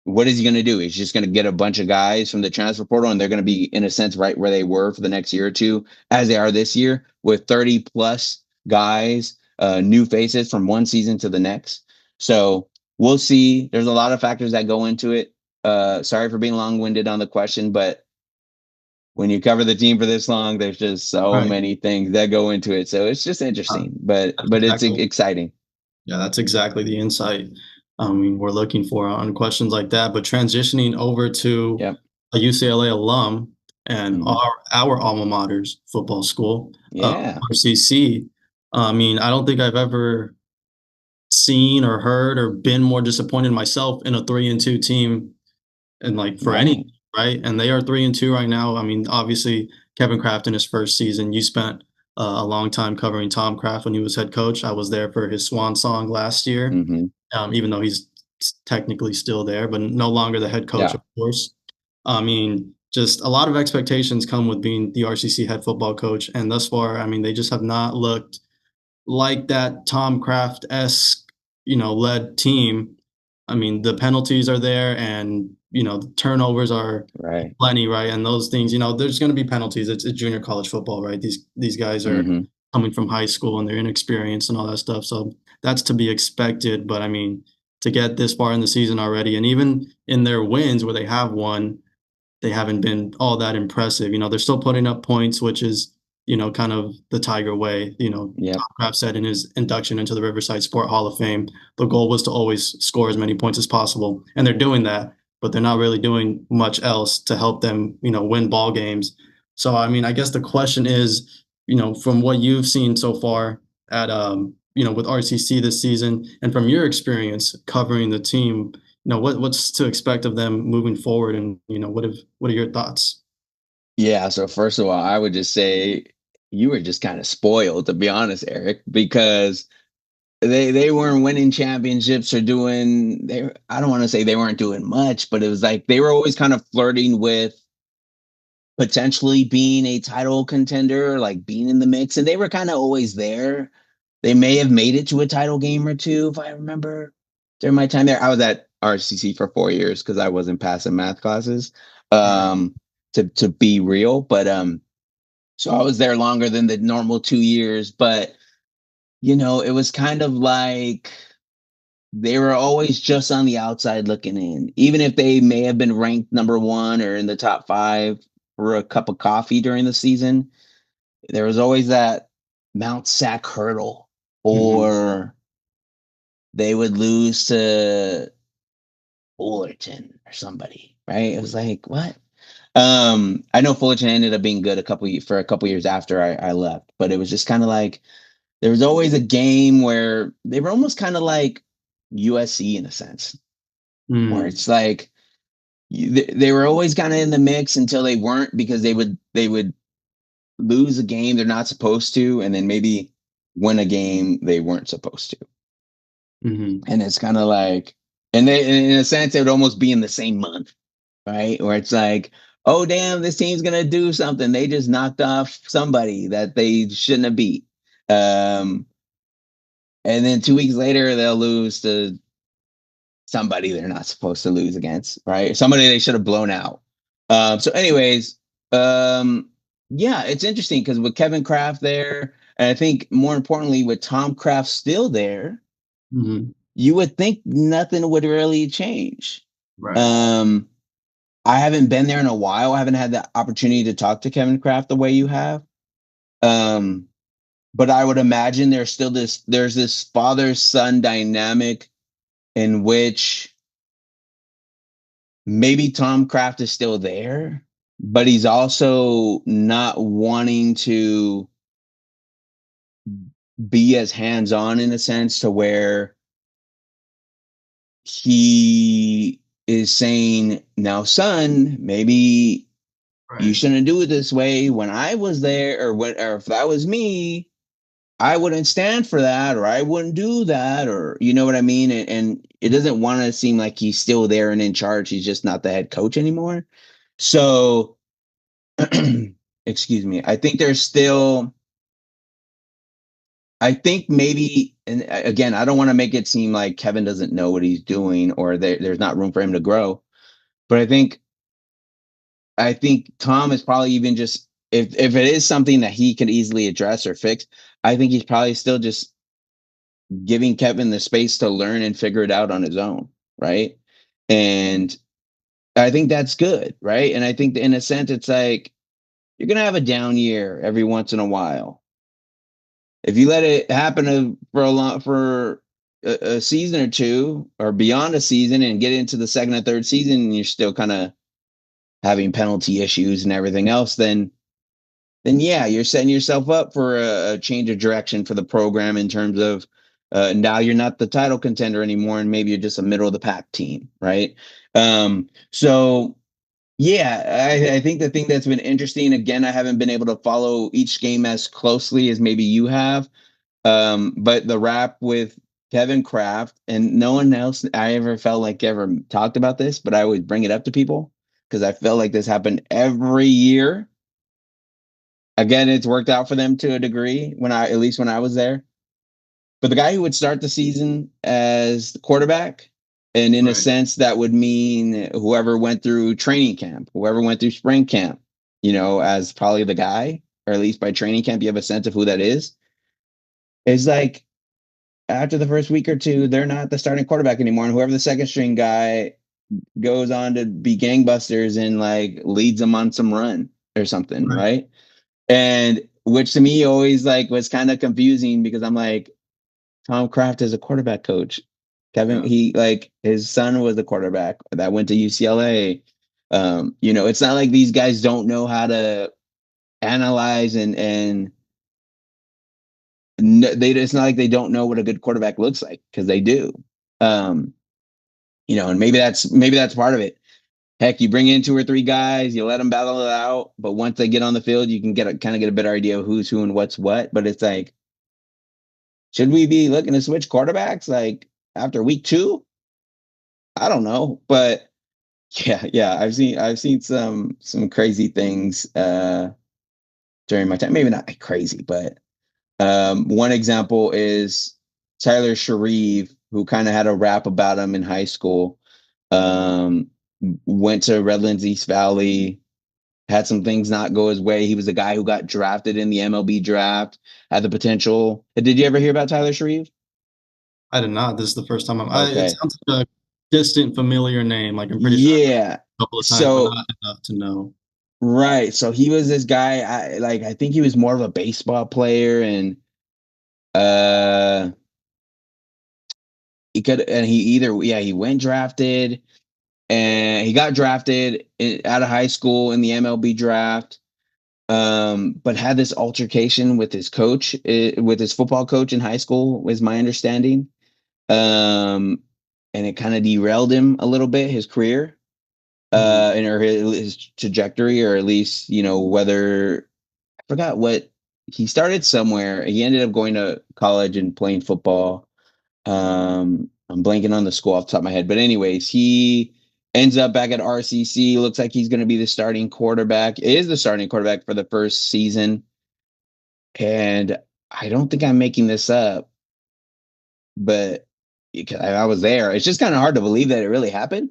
what is he going to do? He's just going to get a bunch of guys from the transfer portal, and they're going to be, in a sense, right where they were for the next year or two, as they are this year, with 30 plus guys, new faces from one season to the next. So we'll see. There's a lot of factors that go into it. Sorry for being long-winded on the question, but when you cover the team for this long, there's just so many things that go into it. So it's just interesting, but it's exciting. Yeah, that's exactly the insight we're looking for on questions like that. But transitioning over to a UCLA alum and our alma mater's football school, RCC. I mean, I don't think I've ever seen or heard or been more disappointed myself in a 3-2 team, and like for any, right? And they are 3-2 right now. I mean, obviously Kevin Kraft in his first season. You spent a long time covering Tom Kraft when he was head coach. I was there for his swan song last year, even though he's technically still there, but no longer the head coach, of course. I mean, just a lot of expectations come with being the RCC head football coach. And thus far, I mean, they just have not looked like that Tom Kraft-esque, led team. I mean, the penalties are there, and, the turnovers are plenty, right? And those things, there's going to be penalties. It's junior college football, right? These guys are coming from high school, and they're inexperienced and all that stuff. So that's to be expected. But I mean, to get this far in the season already, and even in their wins where they have won, they haven't been all that impressive. They're still putting up points, which is, kind of the Tiger way. Tom Kraft said in his induction into the Riverside Sport Hall of Fame, the goal was to always score as many points as possible. And they're doing that, but they're not really doing much else to help them, win ball games. So, I mean, I guess the question is, from what you've seen so far at, with RCC this season, and from your experience covering the team, what's to expect of them moving forward, and what are your thoughts? Yeah, so first of all, I would just say you were just kind of spoiled, to be honest, Eric, because they weren't winning championships or I don't want to say they weren't doing much, but it was like they were always kind of flirting with potentially being a title contender, like being in the mix, and they were kind of always there. They may have made it to a title game or two, if I remember, during my time there. I was at RCC for 4 years because I wasn't passing math classes, to be real. But so I was there longer than the normal 2 years. But, it was kind of like they were always just on the outside looking in, even if they may have been ranked number 1 or in the top 5 for a cup of coffee during the season. There was always that Mount Sac hurdle, or they would lose to Fullerton or somebody, right? It was like, what? I know Fullerton ended up being good for a couple years after I left, but it was just kind of like there was always a game where they were almost kind of like USC in a sense, where it's like they were always kind of in the mix until they weren't, because they would lose a game they're not supposed to, and then maybe win a game they weren't supposed to. And it's kind of like, and in a sense, it would almost be in the same month, right? Where it's like, oh, damn, this team's going to do something. They just knocked off somebody that they shouldn't have beat. And then 2 weeks later, they'll lose to somebody they're not supposed to lose against, right? Somebody they should have blown out. So anyways, yeah, it's interesting because with Kevin Kraft there, and I think more importantly, with Tom Kraft still there, you would think nothing would really change. Right. I haven't been there in a while. I haven't had the opportunity to talk to Kevin Kraft the way you have. But I would imagine there's this father-son dynamic in which maybe Tom Kraft is still there, but he's also not wanting to be as hands-on in a sense to where he is saying, now, son, maybe you shouldn't do it this way. When I was there, or if that was me, I wouldn't stand for that, or I wouldn't do that, or you know what I mean? And it doesn't want to seem like he's still there and in charge. He's just not the head coach anymore. So, excuse me. I think maybe, and again, I don't want to make it seem like Kevin doesn't know what he's doing or there's not room for him to grow. But I think Tom is probably even just, if it is something that he could easily address or fix, I think he's probably still just giving Kevin the space to learn and figure it out on his own, right? And I think that's good, right? And I think in a sense, it's like you're gonna have a down year every once in a while. If you let it happen for a season or two, or beyond a season, and get into the second or third season, and you're still kind of having penalty issues and everything else, then yeah, you're setting yourself up for a change of direction for the program in terms of now you're not the title contender anymore, and maybe you're just a middle of the pack team, right? So yeah, I think the thing that's been interesting, again, I haven't been able to follow each game as closely as maybe you have, but the rap with Kevin Kraft, and no one else I ever felt like ever talked about this, but I always bring it up to people because I felt like this happened every year. Again, it's worked out for them to a degree at least when I was there. But the guy who would start the season as the quarterback, and in a sense, that would mean whoever went through training camp, whoever went through spring camp, as probably the guy, or at least by training camp, you have a sense of who that is. It's like after the first week or two, they're not the starting quarterback anymore. And whoever the second string guy goes on to be gangbusters and like leads them on some run or something, right? And which to me always like was kind of confusing because I'm like, Tom Kraft is a quarterback coach. Kevin, he like his son was a quarterback that went to UCLA. It's not like these guys don't know how to analyze and it's not like they don't know what a good quarterback looks like, because they do. And maybe that's part of it. Heck, you bring in 2 or 3 guys, you let them battle it out, but once they get on the field, you can get a better idea of who's who and what's what. But it's like, should we be looking to switch quarterbacks like after week 2? I don't know, but yeah, I've seen some crazy things during my time. Maybe not crazy, but one example is Tyler Sharif, who kind of had a rap about him in high school. Went to Redlands East Valley, had some things not go his way. He was a guy who got drafted in the MLB draft, had the potential. Did you ever hear about Tyler Sharif? I did not. This is the first time Okay. It sounds like a distant, familiar name. Like I'm pretty sure a couple of times, but not enough to know. Right. So he was this guy. I think he was more of a baseball player, and he went drafted, and he got drafted out of high school in the MLB draft. But had this altercation with his coach, with his football coach in high school, was my understanding. And it kind of derailed him a little bit, his career, or his trajectory, or at least, whether, I forgot what, he started somewhere. He ended up going to college and playing football. I'm blanking on the school off the top of my head, but anyways, he ends up back at RCC. Looks like he's going to be the starting quarterback. Is the starting quarterback for the first season. And I don't think I'm making this up, but I was there. It's just kind of hard to believe that it really happened.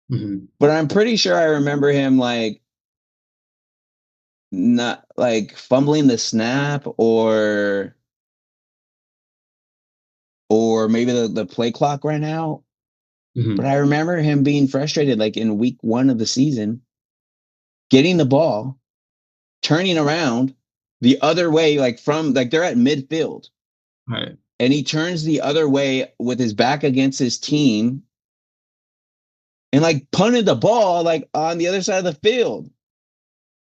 Mm-hmm. But I'm pretty sure I remember him like not like fumbling the snap, or maybe the play clock ran out. Mm-hmm. But I remember him being frustrated, like in week 1 of the season, getting the ball, turning around the other way, like they're at midfield. Right. and he turns the other way with his back against his team and like punted the ball like on the other side of the field.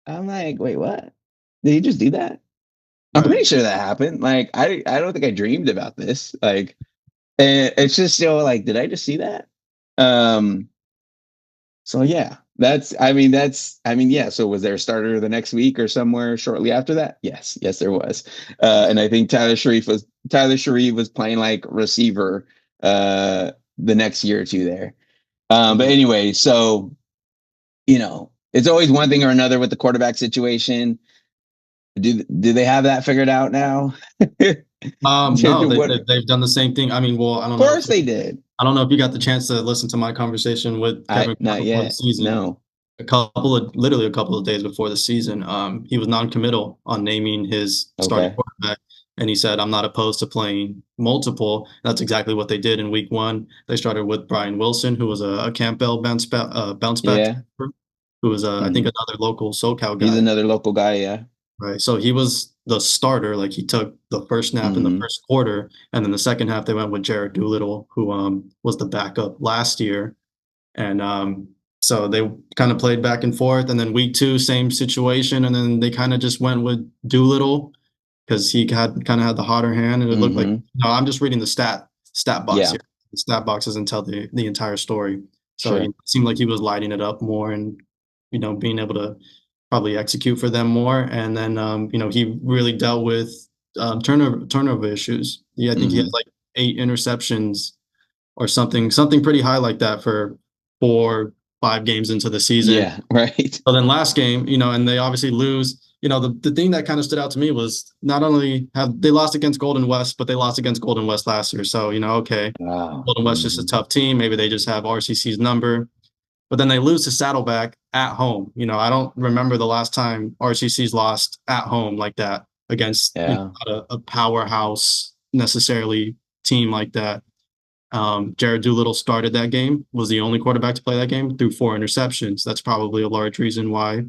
I'm like, wait, what? Did he just do that? I'm pretty sure that happened. Like, I don't think I dreamed about this. Like, and it's just so like, did I just see that? So yeah, yeah. So was there a starter the next week or somewhere shortly after that? Yes, there was. And I think Tyler Sharif was playing like receiver the next year or two there. But anyway, so it's always one thing or another with the quarterback situation. Do they have that figured out now? No, they've done the same thing. I mean, well, I don't know. Of course they did. I don't know if you got the chance to listen to my conversation with Kevin not before the yet. season. No. Literally a couple of days before the season, he was non-committal on naming his starting quarterback, and he said, "I'm not opposed to playing multiple." That's exactly what they did in week 1. They started with Brian Wilson, who was a Campbell bounce back, who was I think another local SoCal guy. He's another local guy, yeah. Right. So he was the starter. Like he took the first snap in the first quarter, and then the second half they went with Jared Doolittle, who was the backup last year, and so they kind of played back and forth. And then week 2, same situation, and then they kind of just went with Doolittle because he kind of had the hotter hand, and it looked like I'm just reading the stat box here. The stat box doesn't tell the entire story, so it seemed like he was lighting it up more and being able to probably execute for them more. And then, he really dealt with turnover issues. Yeah, I think he had like 8 interceptions or something pretty high like that for 4-5 games into the season. Yeah, right. So then last game, and they obviously lose. The thing that kind of stood out to me was not only have they lost against Golden West, but they lost against Golden West last year. So, okay, Golden West just a tough team. Maybe they just have RCC's number. But then they lose to Saddleback at home. I don't remember the last time RCC's lost at home like that against not a powerhouse necessarily team like that. Jared Doolittle started that game, was the only quarterback to play that game, threw 4 interceptions. That's probably a large reason why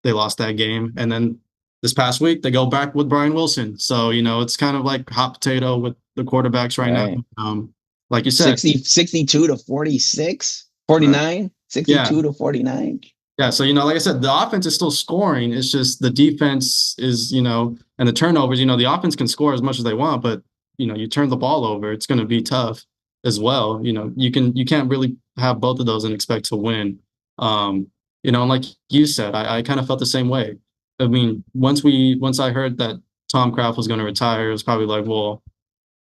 they lost that game. And then this past week, they go back with Brian Wilson. So, it's kind of like hot potato with the quarterbacks right now. Like you said, 62 to 46, 49. 62 to 49. Yeah, so like I said, the offense is still scoring. It's just the defense is, and the turnovers. The offense can score as much as they want, but you turn the ball over, it's going to be tough as well. You can't really have both of those and expect to win. And like you said, I kind of felt the same way. I mean, once I heard that Tom Kraft was going to retire, it was probably like, well,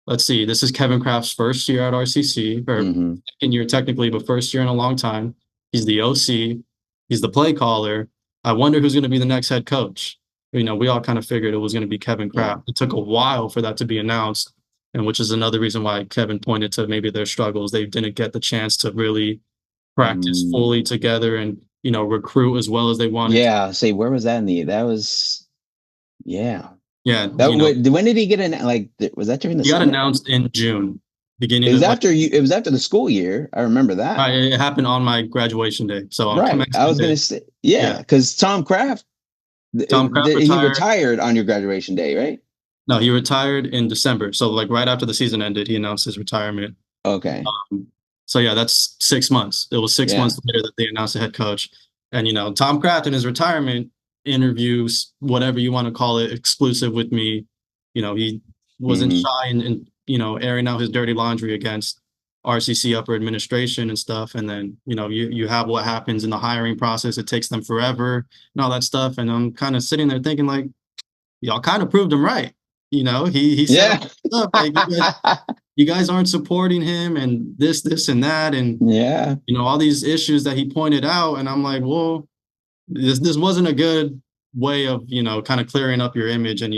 let's see, this is Kevin Kraft's first year at RCC, or second year technically, but first year in a long time. He's the OC. He's the play caller. I wonder who's going to be the next head coach. We all kind of figured it was going to be Kevin Kraft. It took a while for that to be announced, and which is another reason why Kevin pointed to maybe their struggles. They didn't get the chance to really practice fully together and, recruit as well as they wanted. Yeah. Say, where was that that was, yeah. Yeah. When did he get in? Like, was that during the summer? He got announced in June. It was after the school year. I remember that. It happened on my graduation day. So I was going to say, because Tom Kraft he retired on your graduation day, right? No, he retired in December. So like right after the season ended, he announced his retirement. Okay. So yeah, that's 6 months. It was 6 months later that they announced the head coach. And Tom Kraft in his retirement interviews, whatever you want to call it, exclusive with me, he wasn't shy and airing out his dirty laundry against RCC upper administration and stuff. And then, you have what happens in the hiring process. It takes them forever and all that stuff. And I'm kind of sitting there thinking like, y'all kind of proved him right. He said, like, you guys aren't supporting him and this and that. And, all these issues that he pointed out. And I'm like, well, this wasn't a good way of kind of clearing up your image and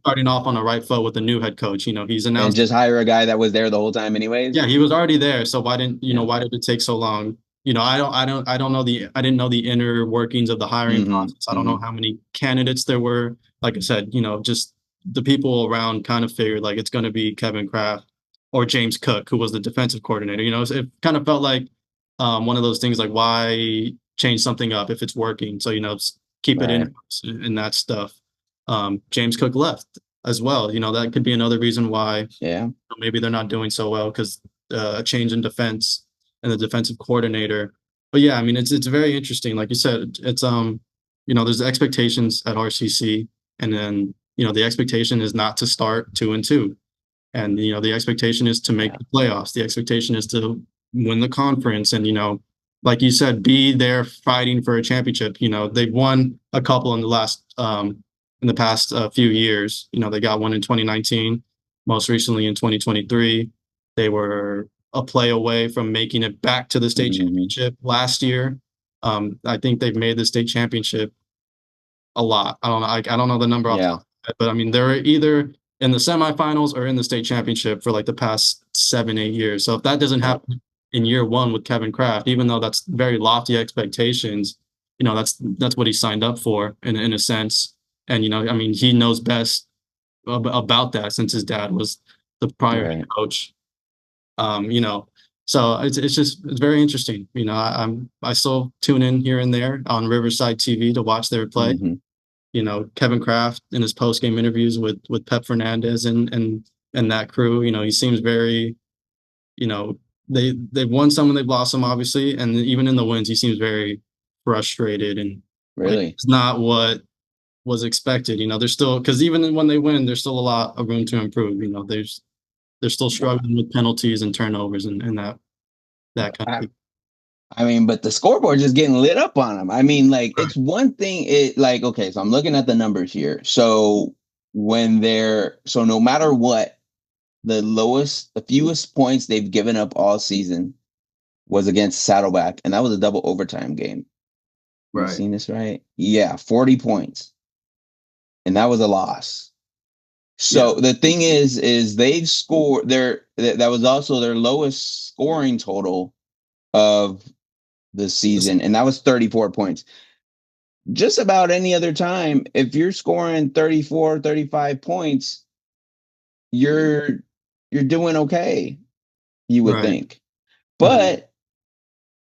starting off on the right foot with the new head coach. He's announced, and just hire a guy that was there the whole time anyways. Yeah, he was already there, so why didn't why did it take so long? I didn't know the inner workings of the hiring process. I don't know how many candidates there were. Like I said, just the people around kind of figured like it's going to be Kevin Kraft or James Cook, who was the defensive coordinator. It kind of felt like one of those things, like why change something up if it's working? So keep it in and that stuff. James Cook left. as well. That could be another reason why maybe they're not doing so well, because a change in defense and the defensive coordinator. But yeah, I mean, it's very interesting. Like you said, it's there's expectations at RCC, and then the expectation is not to start 2-2, and the expectation is to make the playoffs. The expectation is to win the conference, and like you said, be there fighting for a championship. They've won a couple in the past few years. They got one in 2019, most recently in 2023. They were a play away from making it back to the state championship last year. I think they've made the state championship a lot. I don't know. I don't know the number off the top of my head, but I mean, they're either in the semifinals or in the state championship for like the past 7-8 years. So if that doesn't happen in year one with Kevin Kraft, even though that's very lofty expectations, that's what he signed up for in a sense. And I mean, he knows best about that, since his dad was the prior head coach. So it's very interesting. I still tune in here and there on Riverside TV to watch their play. Kevin Kraft in his post game interviews with Pep Fernandez and that crew. He seems very, they've won some and they've lost some, obviously, and even in the wins, he seems very frustrated and really it's not what was expected. There's still, because even when they win, there's still a lot of room to improve. They're still struggling with penalties and turnovers and that kind of thing. I mean, but the scoreboard just getting lit up on them. I mean, like, it's one thing. Okay, so I'm looking at the numbers here. So no matter what, the fewest points they've given up all season was against Saddleback, and that was a double overtime game. Right. You seen this right? Yeah, 40 points. And that was a loss. So the thing is they've scored that was also their lowest scoring total of the season, and that was 34 points. Just about any other time, if you're scoring 34, 35 points, you're doing okay, you would think. But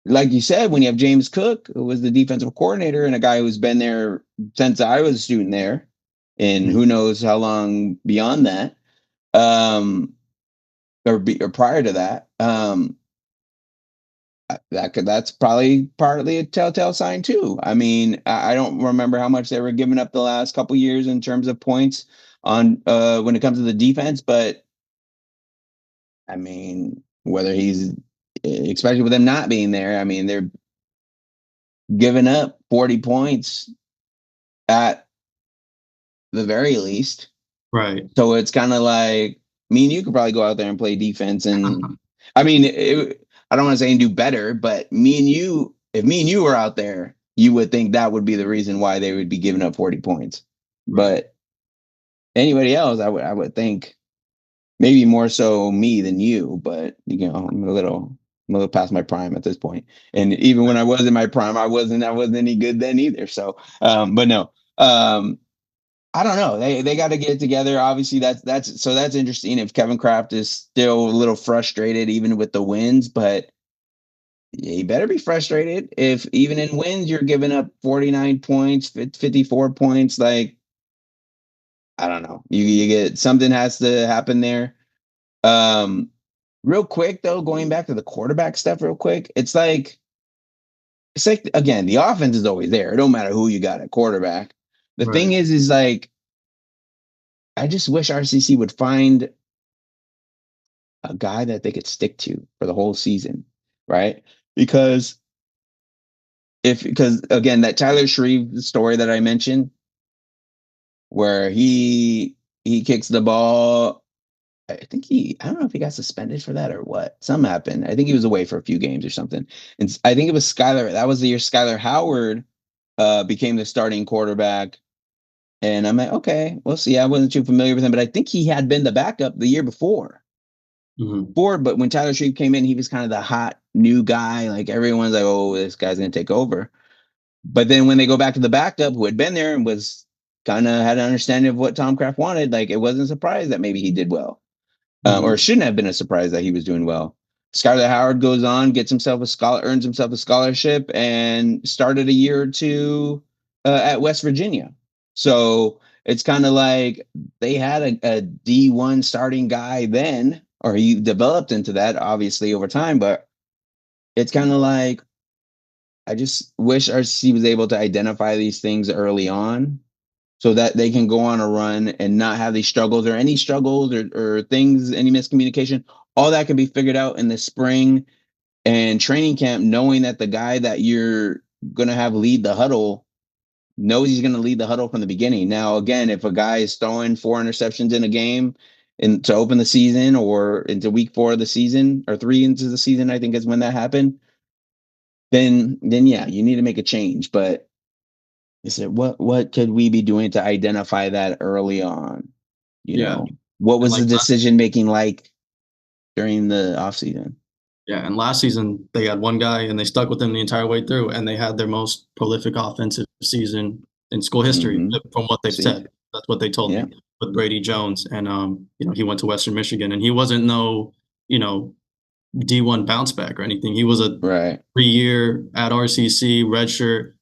like you said, when you have James Cook, who was the defensive coordinator and a guy who's been there since I was a student there, and who knows how long beyond that, or prior to that, that's probably partly a telltale sign too. I mean, I don't remember how much they were giving up the last couple years in terms of points on when it comes to the defense, but I mean, whether he's, especially with them not being there, I mean, they're giving up 40 points at the very least. Right. So it's kind of like, me and you could probably go out there and play defense. And I mean, I don't want to say and do better, but if me and you were out there, you would think that would be the reason why they would be giving up 40 points. But anybody else, I would think maybe more so me than you, but I'm a little past my prime at this point. And even when I was in my prime, I wasn't any good then either. So, but no, I don't know. They got to get it together. Obviously, that's interesting. If Kevin Kraft is still a little frustrated, even with the wins, but he better be frustrated if even in wins you're giving up 49 points, 54 points. Like, I don't know. You get something has to happen there. Real quick though, going back to the quarterback stuff, real quick, it's like again, the offense is always there. It don't matter who you got at quarterback. The thing is like, I just wish RCC would find a guy that they could stick to for the whole season, right? Because again, that Tyler Shreve story that I mentioned, where he kicks the ball, I don't know if he got suspended for that or what. Something happened. I think he was away for a few games or something. And I think it was that was the year Skylar Howard became the starting quarterback. And I'm like, okay, we'll see. I wasn't too familiar with him, but I think he had been the backup the year before. But when Tyler Shreve came in, he was kind of the hot new guy. Like, everyone's like, oh, this guy's going to take over. But then when they go back to the backup who had been there and was kind of had an understanding of what Tom Kraft wanted, like, it wasn't a surprise that maybe he did well. Or it shouldn't have been a surprise that he was doing well. Skylar Howard goes on, earns himself a scholarship, and started a year or two at West Virginia. So it's kind of like they had a D1 starting guy then, or he developed into that obviously over time, but it's kind of like I just wish RCC was able to identify these things early on so that they can go on a run and not have these struggles or any struggles or things, any miscommunication. All that can be figured out in the spring and training camp, knowing that the guy that you're going to have lead the huddle knows he's going to lead the huddle from the beginning. Now, again, if a guy is throwing 4 interceptions in a game to open the season or into week 4 of the season or 3 into the season, I think is when that happened, then yeah, you need to make a change. But I said, what could we be doing to identify that early on? You know, what was the decision making like during the offseason? Yeah, and last season they had one guy and they stuck with him the entire way through, and they had their most prolific offensive season in school history from what they've said. That's what they told me with Brady Jones, and he went to Western Michigan, and he wasn't no D1 bounce back or anything. He was a 3-year at RCC redshirt,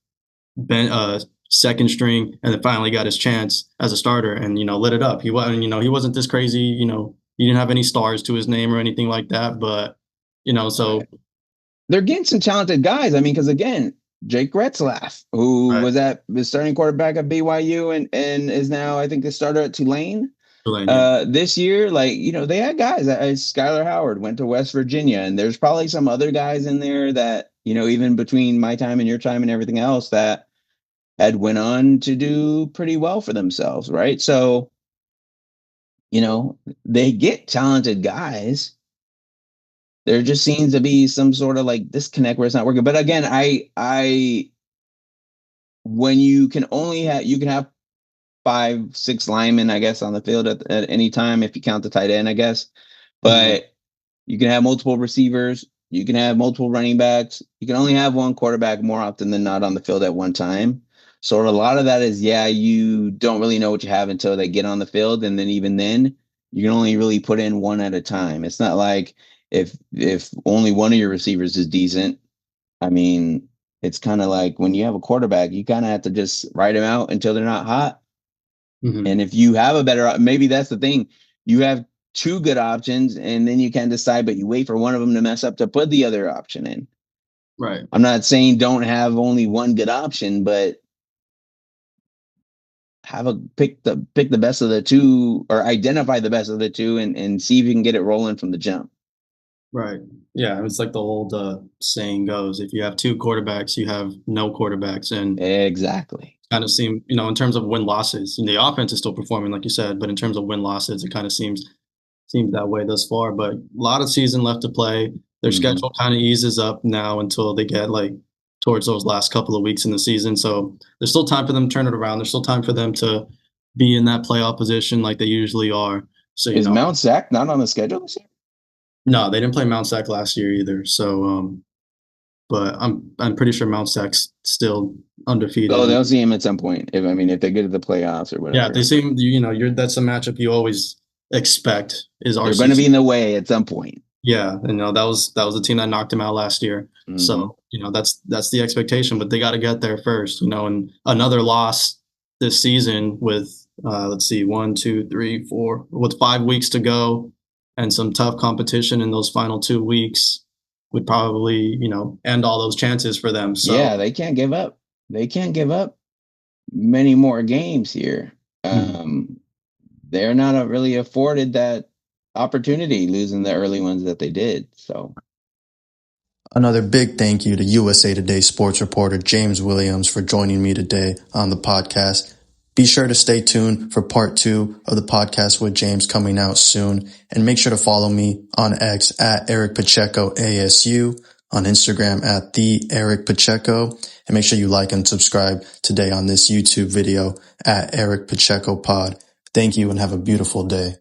second string, and then finally got his chance as a starter and lit it up. He wasn't this crazy. He didn't have any stars to his name or anything like that, but so they're getting some talented guys. I mean, because again, Jake Retzlaff, who was the starting quarterback at BYU and is now, I think, the starter at Tulane. This year, they had guys. Skylar Howard went to West Virginia, and there's probably some other guys in there that, even between my time and your time and everything else, that had went on to do pretty well for themselves, right? So, they get talented guys. There just seems to be some sort of disconnect where it's not working. But again, when you can have 5-6 linemen, I guess, on the field at any time, if you count the tight end, I guess. But you can have multiple receivers. You can have multiple running backs. You can only have one quarterback more often than not on the field at one time. So a lot of that is, you don't really know what you have until they get on the field. And then even then, you can only really put in one at a time. It's not like if only one of your receivers is decent. I mean, it's kind of like when you have a quarterback, you kind of have to just ride them out until they're not hot. And if you have a better, maybe that's the thing. You have 2 good options, and then you can decide, but you wait for one of them to mess up to put the other option in. Right. I'm not saying don't have only one good option, but pick the best of the 2, or identify the best of the 2, and see if you can get it rolling from the jump. Right. Yeah, it's like the old saying goes: if you have 2 quarterbacks, you have no quarterbacks. And exactly. Kind of seem, in terms of win losses, the offense is still performing like you said, but in terms of win losses, it kind of seems that way thus far. But a lot of season left to play. Their schedule kind of eases up now until they get towards those last couple of weeks in the season. So there's still time for them to turn it around. There's still time for them to be in that playoff position like they usually are. So is Mount Sac not on the schedule this year? No, they didn't play Mount Sac last year either. So, but I'm pretty sure Mount Sac's still undefeated. Oh, they'll see him at some point. If they get to the playoffs or whatever. Yeah, they seem. That's a matchup you always expect. They're going to be in the way at some point. Yeah, that was the team that knocked him out last year. So that's the expectation, but they got to get there first. And another loss this season with let's see, 1, 2, 3, 4, with 5 weeks to go and some tough competition in those final 2 weeks would probably end all those chances for them. So yeah, they can't give up. They can't give up many more games here. They're not really afforded that opportunity, losing the early ones that they did. So another big thank you to USA Today sports reporter James Williams for joining me today on the podcast. Be sure to stay tuned for part 2 of the podcast with James coming out soon. And make sure to follow me on X at Eric Pacheco ASU, on Instagram at the Eric Pacheco. And make sure you like and subscribe today on this YouTube video at Eric Pacheco Pod. Thank you and have a beautiful day.